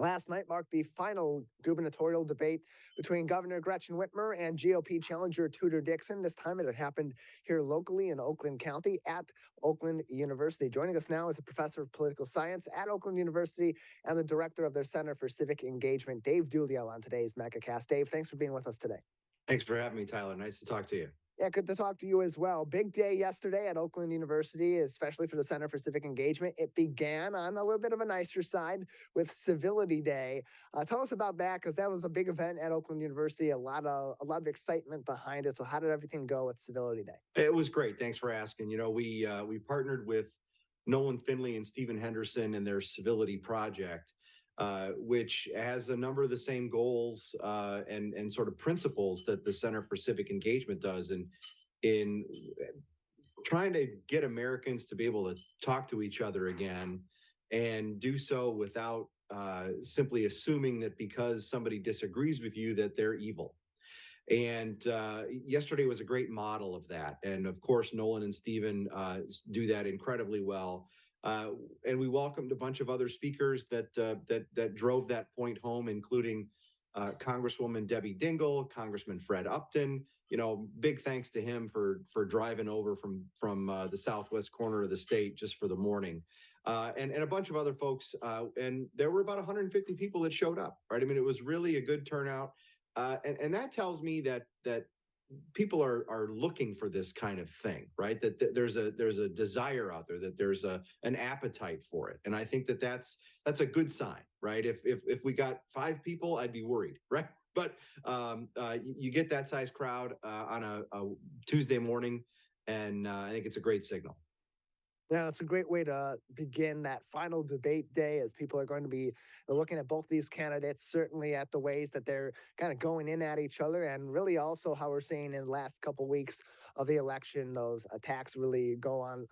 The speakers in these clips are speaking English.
Last night marked the final gubernatorial debate between Governor Gretchen Whitmer and GOP challenger Tudor Dixon. This time it had happened here locally in Oakland County at Oakland University. Joining us now is a professor of political science at Oakland University and the director of their Center for Civic Engagement, Dave Dulio, on today's Megacast. Dave, thanks for being with us today. Thanks for having me, Tyler. Nice to talk to you. Yeah, good to talk to you as well. Big day yesterday at Oakland University, especially for the Center for Civic Engagement. It began on a little bit of a nicer side with Civility Day. Tell us about that, because that was a big event at Oakland University. A lot of excitement behind it. So, how did everything go at Civility Day? It was great. Thanks for asking. We partnered with Nolan Finley and Stephen Henderson and their Civility project, which has a number of the same goals and sort of principles that the Center for Civic Engagement does in trying to get Americans to be able to talk to each other again and do so without simply assuming that because somebody disagrees with you that they're evil. And yesterday was a great model of that. And of course, Nolan and Stephen do that incredibly well. And we welcomed a bunch of other speakers that drove that point home, including Congresswoman Debbie Dingell, Congressman Fred Upton. Big thanks to him for driving over from the southwest corner of the state just for the morning, and a bunch of other folks. And there were about 150 people that showed up. Right, I mean, it was really a good turnout, and that tells me that people are looking for this kind of thing, right? That there's a desire out there, that there's an appetite for it, and I think that's a good sign, right? If we got 5 people, I'd be worried, right? But you get that size crowd on a Tuesday morning, and I think it's a great signal. Yeah, it's a great way to begin that final debate day, as people are going to be looking at both these candidates, certainly at the ways that they're kind of going in at each other, and really also how we're seeing in the last couple of weeks of the election, those attacks really go on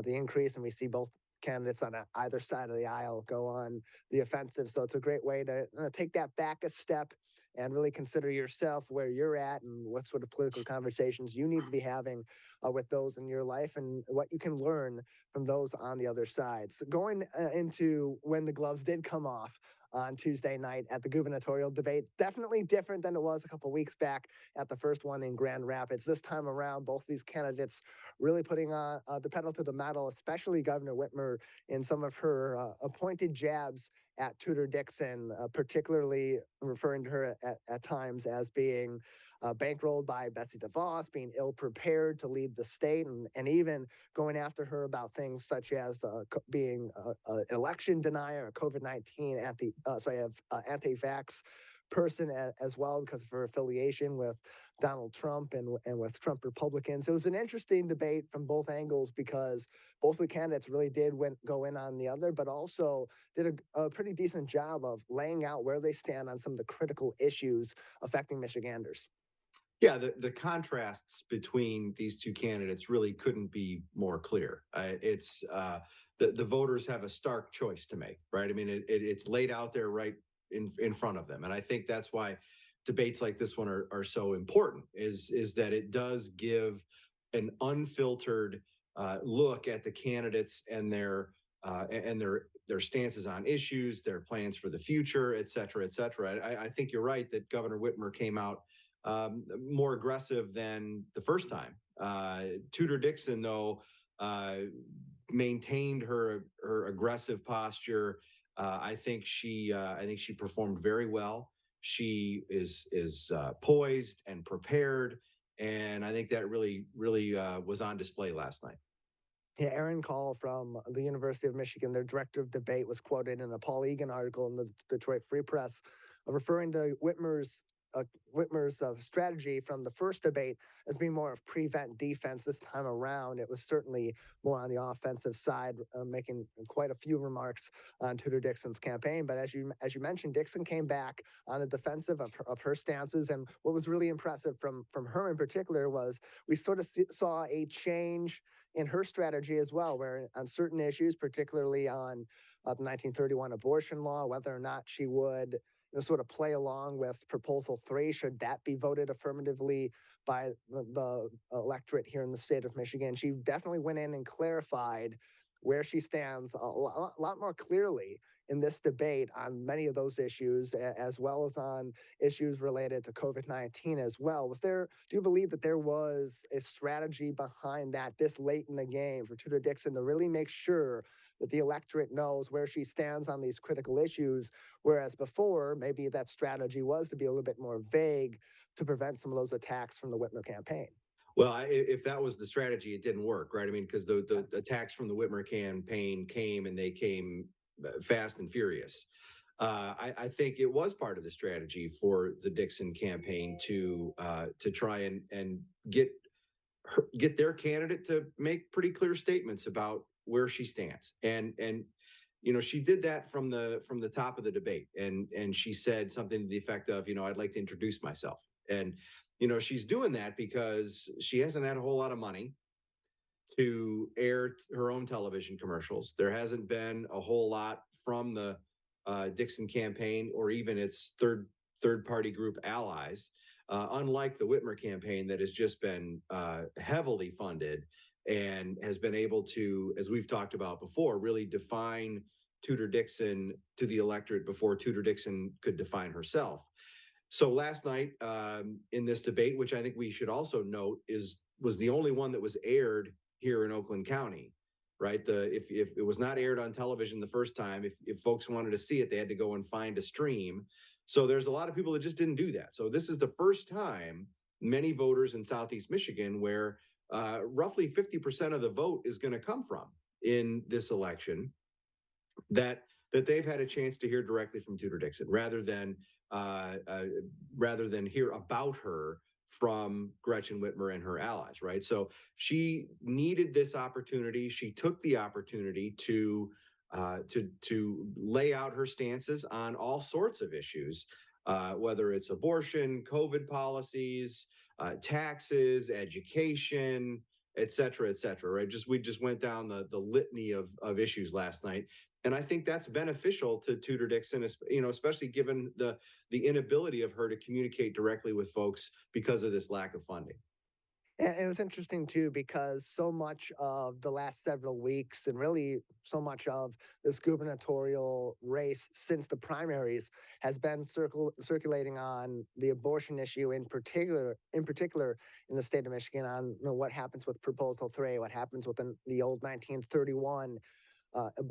the increase, and we see both candidates on either side of the aisle go on the offensive. So it's a great way to take that back a step and really consider yourself, where you're at, and what sort of political conversations you need to be having with those in your life, and what you can learn from those on the other side. So going into when the gloves did come off on Tuesday night at the gubernatorial debate, definitely different than it was a couple weeks back at the first one in Grand Rapids. This time around, both these candidates really putting on the pedal to the metal, especially Governor Whitmer in some of her appointed jabs at Tudor Dixon, particularly referring to her at times as being bankrolled by Betsy DeVos, being ill-prepared to lead the state, and even going after her about things such as being an election denier, a COVID-19 anti-vax person as well, because of her affiliation with Donald Trump and with Trump Republicans. It was an interesting debate from both angles, because both the candidates really did go in on the other, but also did a pretty decent job of laying out where they stand on some of the critical issues affecting Michiganders. Yeah, the contrasts between these two candidates really couldn't be more clear. It's the voters have a stark choice to make, right? I mean, it's laid out there right in front of them, and I think that's why debates like this one are so important. Is that it does give an unfiltered look at the candidates and their stances on issues, their plans for the future, et cetera, et cetera. I think you're right that Governor Whitmer came out more aggressive than the first time. Tudor Dixon, though, maintained her aggressive posture. I think she performed very well. She is poised and prepared, and I think that really was on display last night. Yeah, Aaron Call from the University of Michigan, their director of debate, was quoted in a Paul Egan article in the Detroit Free Press, referring to Whitmer's strategy from the first debate as being more of prevent defense. This time around, it was certainly more on the offensive side, making quite a few remarks on Tudor Dixon's campaign. But as you mentioned, Dixon came back on the defensive of her stances, and what was really impressive from her in particular was we sort of saw a change in her strategy as well, where on certain issues, particularly on the 1931 abortion law, whether or not she would sort of play along with Proposal 3, should that be voted affirmatively by the electorate here in the state of Michigan. She definitely went in and clarified where she stands a lot more clearly in this debate on many of those issues, as well as on issues related to COVID-19 as well. Do you believe that there was a strategy behind that this late in the game for Tudor Dixon to really make sure that the electorate knows where she stands on these critical issues, whereas before, maybe that strategy was to be a little bit more vague to prevent some of those attacks from the Whitmer campaign? Well, if that was the strategy, it didn't work, right? I mean, because the attacks from the Whitmer campaign came, and they came fast and furious. I think it was part of the strategy for the Dixon campaign to try and get their candidate to make pretty clear statements about where she stands. And she did that from the top of the debate, and she said something to the effect of, I'd like to introduce myself. And she's doing that because she hasn't had a whole lot of money to air her own television commercials. There hasn't been a whole lot from the Dixon campaign or even its third party group allies, unlike the Whitmer campaign that has just been heavily funded and has been able to, as we've talked about before, really define Tudor Dixon to the electorate before Tudor Dixon could define herself. So last night in this debate, which I think we should also note was the only one that was aired here in Oakland County, right? If it was not aired on television the first time, if folks wanted to see it, they had to go and find a stream. So there's a lot of people that just didn't do that. So this is the first time many voters in Southeast Michigan where roughly 50% of the vote is going to come from in this election that they've had a chance to hear directly from Tudor Dixon rather than hear about her from Gretchen Whitmer and her allies, right? So she needed this opportunity. She took the opportunity to lay out her stances on all sorts of issues, whether it's abortion, COVID policies, taxes, education, et cetera, right? We just went down the litany of issues last night. And I think that's beneficial to Tudor Dixon, especially given the inability of her to communicate directly with folks because of this lack of funding. And it was interesting too, because so much of the last several weeks and really so much of this gubernatorial race since the primaries has been circulating on the abortion issue in particular in the state of Michigan on what happens with Proposal 3, what happens with the old 1931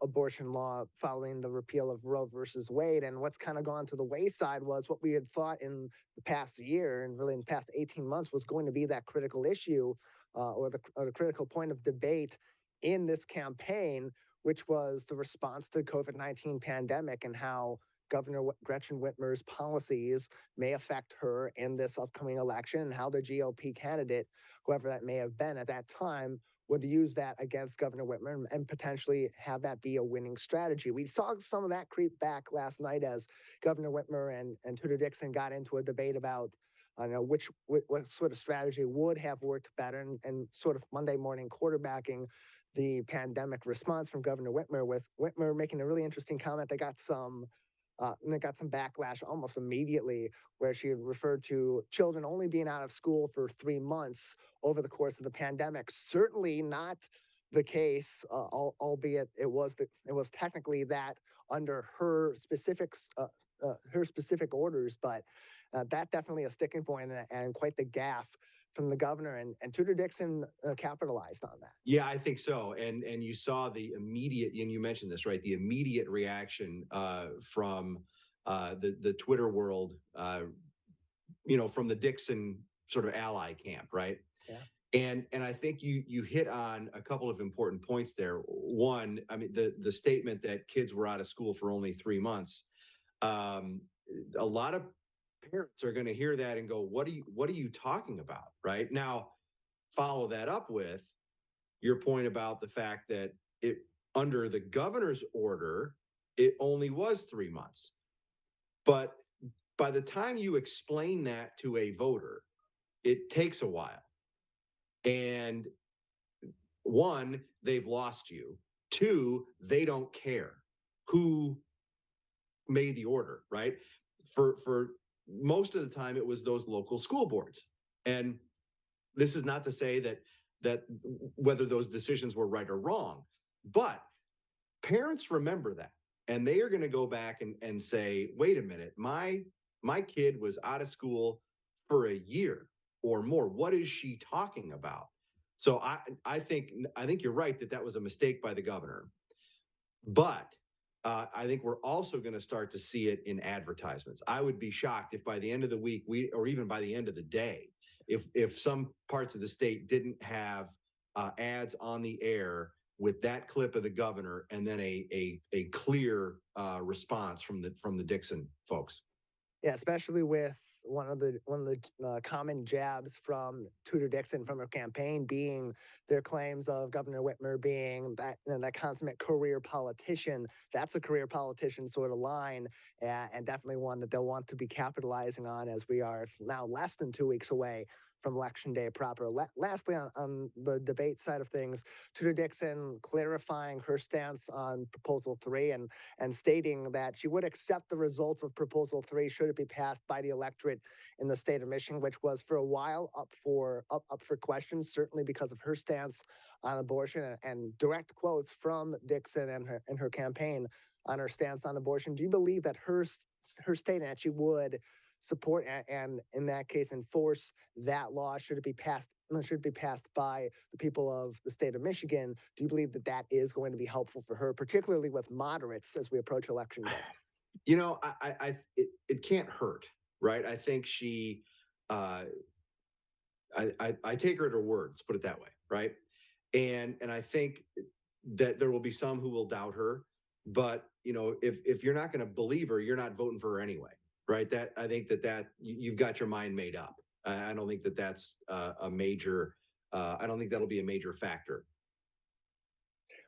abortion law following the repeal of Roe versus Wade. And what's kind of gone to the wayside was what we had thought in the past year and really in the past 18 months was going to be that critical issue or the critical point of debate in this campaign, which was the response to COVID-19 pandemic and how Governor Gretchen Whitmer's policies may affect her in this upcoming election and how the GOP candidate, whoever that may have been at that time, would use that against Governor Whitmer and potentially have that be a winning strategy. We saw some of that creep back last night as Governor Whitmer and Tudor Dixon got into a debate about what sort of strategy would have worked better and sort of Monday morning quarterbacking the pandemic response from Governor Whitmer, with Whitmer making a really interesting comment that got some backlash almost immediately, where she referred to children only being out of school for 3 months over the course of the pandemic. Certainly not the case, albeit it was technically that under her specific orders, but that definitely a sticking point and quite the gaffe from the governor, and Tudor Dixon capitalized on that. Yeah, I think so. And you saw the immediate, and you mentioned this, right? The immediate reaction from the Twitter world, from the Dixon sort of ally camp, right? Yeah. And I think you hit on a couple of important points there. One, I mean, the statement that kids were out of school for only 3 months. A lot of parents are going to hear that and go, what are you talking about? Right now, follow that up with your point about the fact that it under the governor's order, it only was 3 months. But by the time you explain that to a voter, it takes a while. And one, they've lost you. Two, they don't care who made the order, right? For most of the time, it was those local school boards. And this is not to say that whether those decisions were right or wrong, but parents remember that. and they are going to go back and say, wait a minute, my kid was out of school for a year or more. What is she talking about? So I think you're right that that was a mistake by the governor. But I think we're also going to start to see it in advertisements. I would be shocked if by the end of the week, or even by the end of the day, if some parts of the state didn't have ads on the air with that clip of the governor, and then a clear response from the Dixon folks. Yeah, especially with one of the common jabs from Tudor Dixon from her campaign being their claims of Governor Whitmer being that consummate career politician. That's a career politician sort of line, and definitely one that they'll want to be capitalizing on as we are now less than 2 weeks away from Election Day proper. Lastly, on the debate side of things, Tudor Dixon clarifying her stance on Proposal 3 and stating that she would accept the results of Proposal 3 should it be passed by the electorate in the state of Michigan, which was for a while up for questions, certainly because of her stance on abortion and direct quotes from Dixon and her campaign on her stance on abortion. Do you believe that her statement that she would support and in that case enforce that law should it be passed by the people of the state of Michigan? Do you believe that that is going to be helpful for her, particularly with moderates as we approach election day? It can't hurt, right? I think she, I take her at her word. Let's put it that way, right? And I think that there will be some who will doubt her, but if you're not going to believe her, you're not voting for her anyway, right? That I think that you've got your mind made up. I don't think that that's a major. I don't think that'll be a major factor.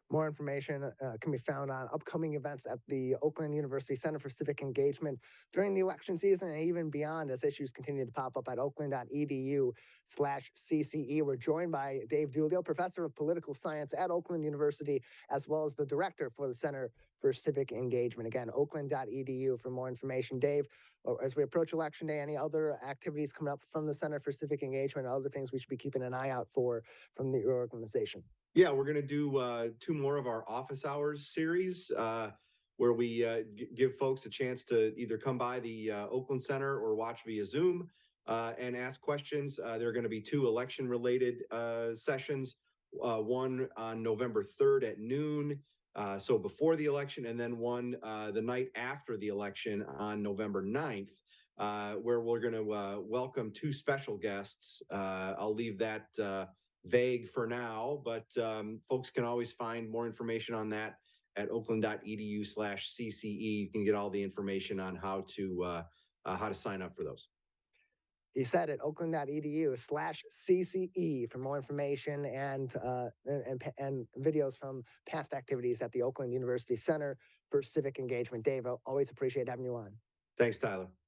More information can be found on upcoming events at the Oakland University Center for Civic Engagement during the election season and even beyond as issues continue to pop up at oakland.edu/CCE. We're joined by Dave Dulio, professor of political science at Oakland University, as well as the director for the Center for Civic Engagement. Again, oakland.edu for more information. Dave, as we approach election day, any other activities coming up from the Center for Civic Engagement, other things we should be keeping an eye out for from your organization? Yeah, we're going to do two more of our office hours series where we give folks a chance to either come by the Oakland Center or watch via Zoom and ask questions. There are going to be two election related sessions, one on November 3rd at noon, so before the election, and then one the night after the election on November 9th, where we're going to welcome two special guests. I'll leave that vague for now, but folks can always find more information on that at oakland.edu/CCE. You can get all the information on how to sign up for those. You said it, oakland.edu/CCE for more information and videos from past activities at the Oakland University Center for Civic Engagement. Dave, I always appreciate having you on. Thanks, Tyler.